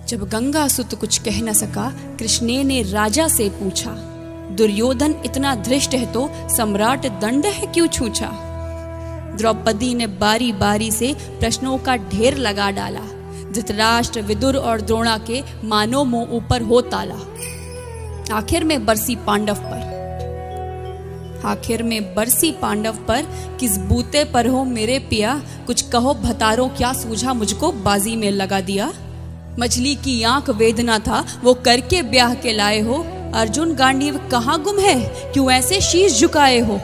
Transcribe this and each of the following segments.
जब गंगासुत कुछ कह न सका, कृष्ण ने राजा से पूछा, दुर्योधन इतना धृष्ट है तो सम्राट दंड है क्यों छूछा। द्रौपदी ने बारी बारी से प्रश्नों का ढेर लगा डाला। धृतराष्ट्र, विदुर और द्रोणा के मानो मुंह ऊपर हो ताला। आखिर में बरसी पांडव पर किस बूते पर हो मेरे पिया, कुछ कहो भतारो क्या सूझा मुझको बाजी में लगा दिया। मछली की आंख वेदना था वो करके ब्याह के लाए हो, अर्जुन गांडीव कहाँ गुम है क्यों ऐसे शीश झुकाए हो।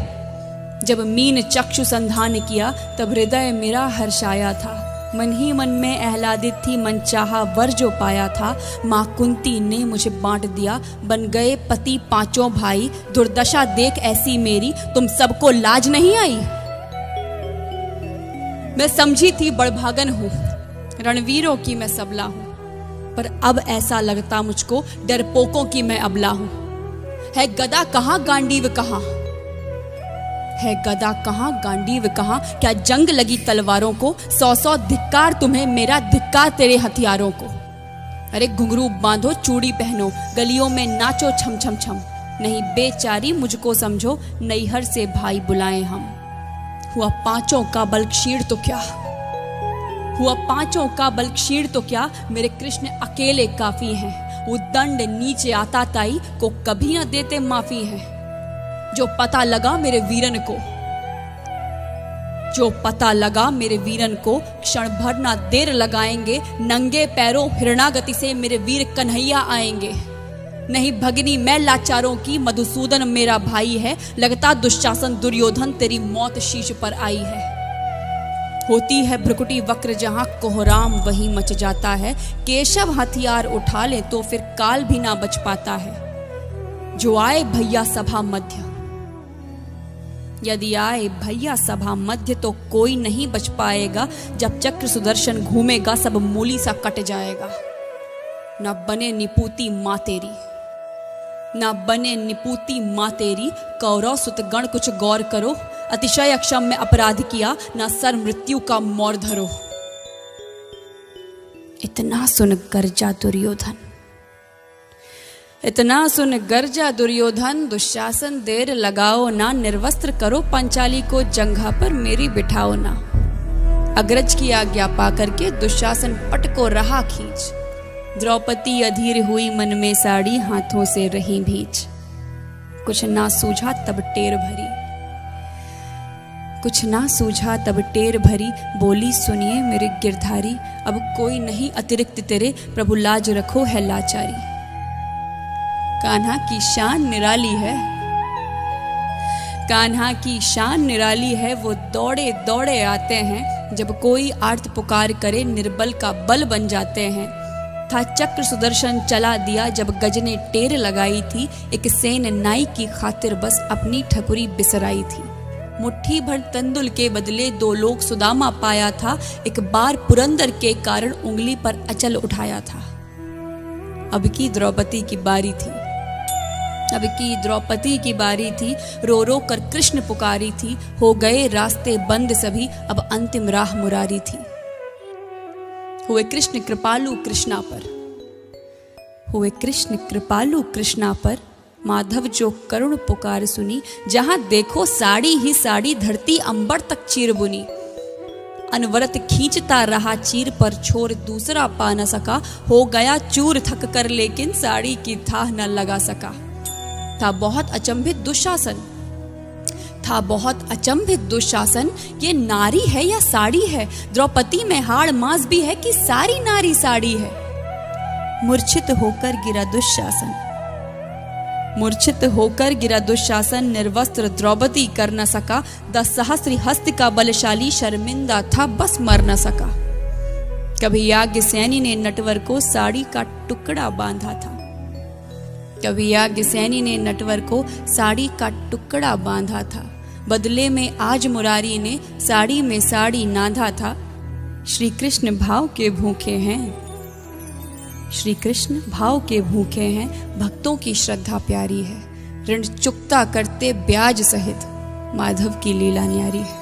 जब मीन चक्षु संधान किया तब हृदय मेरा हर्षाया था, मन ही मन में आह्लादित थी मन चाहा वर जो पाया था। माँ कुंती ने मुझे बांट दिया, बन गए पति पांचों भाई, दुर्दशा देख ऐसी मेरी तुम सबको लाज नहीं आई। मैं समझी थी बड़भागन हूँ, रणवीरों की मैं सबला हूँ, पर अब ऐसा लगता मुझको डरपोकों की मैं अबला हूँ। है गदा कहाँ गांडीव कहाँ, है गदा कहाँ गांडीव कहाँ, क्या जंग लगी तलवारों को, 100 धिक्कार तुम्हें मेरा धिक्कार तेरे हथियारों को। अरे घुंघरू बांधो चूड़ी पहनो, गलियों में नाचो छम छम छम, नहीं बेचारी मुझको समझो नैहर से भाई बुलाएं हम। हुआ पांचों का बल क्षीण तो क्या, मेरे कृष्ण अकेले काफी हैं। वो दंड नीचे आता ताई को कभी न देते माफी है। जो पता लगा मेरे वीरन को, क्षण भर ना देर लगाएंगे, नंगे पैरों हिरणागति से मेरे वीर कन्हैया आएंगे। नहीं भगनी मैं लाचारों की, मधुसूदन मेरा भाई है, लगता दुशासन दुर्योधन तेरी मौत शीश पर आई है। होती है भ्रुकुटी वक्र जहां कोहराम वहीं मच जाता है, केशव हथियार उठा ले तो फिर काल भी ना बच पाता है। जो आए भैया सभा मध्य, यदि आए भैया सभा मध्य तो कोई नहीं बच पाएगा। जब चक्र सुदर्शन घूमेगा सब मूली सा कट जाएगा। ना बने निपूती माँ तेरी, कौरव सुत गण कुछ गौर करो। अतिशय अक्षम्य अपराध किया, ना सर मृत्यु का मोर धरो। इतना सुन गर्जा दुर्योधन, दुशासन देर लगाओ ना, निर्वस्त्र करो पंचाली को जंघा पर मेरी बिठाओ ना। अग्रज की आज्ञा पा करके दुशासन पट को रहा खींच, द्रौपदी अधीर हुई मन में साड़ी हाथों से रही भींच। कुछ ना सूझा तब टेर भरी, बोली सुनिए मेरे गिरधारी, अब कोई नहीं अतिरिक्त तेरे, प्रभु लाज रखो है लाचारी। कान्हा की शान निराली है, वो दौड़े दौड़े आते हैं, जब कोई आर्त पुकार करे निर्बल का बल बन जाते हैं। था चक्र सुदर्शन चला दिया जब गज ने टेर लगाई थी, एक सेन नाई की खातिर बस अपनी ठकुरी बिसराई थी। मुट्ठी भर तंदुल के बदले 2 लोग सुदामा पाया था, एक बार पुरंदर के कारण उंगली पर अचल उठाया था। अब की द्रौपदी की बारी थी, रो रो कर कृष्ण पुकारी थी, हो गए रास्ते बंद सभी, अब अंतिम राह मुरारी थी। हुए कृष्ण कृपालु कृष्णा पर, माधव जो करुण पुकार सुनी, जहां देखो साड़ी ही साड़ी, धरती अंबर तक चीर बुनी। अनवरत खींचता रहा चीर पर, छोर दूसरा पा न सका, हो गया चूर थक कर लेकिन साड़ी की थाह न लगा सका। था बहुत अचंभित दुशासन, ये नारी है या साड़ी है, द्रौपदी में हाड़ मांस भी है कि सारी नारी साड़ी है। मूर्छित होकर गिरा दुशासन, निर्वस्त्र द्रौपदी कर न सका, 10 सहस्त्र हस्त का बलशाली शर्मिंदा था बस मर न सका। कभी याज्ञसेनी ने नटवर को साड़ी का टुकड़ा बांधा था, बदले में आज मुरारी ने साड़ी में साड़ी नाधा था। श्री कृष्ण भाव के भूखे हैं, भक्तों की श्रद्धा प्यारी है, ऋण चुकता करते ब्याज सहित, माधव की लीला न्यारी है।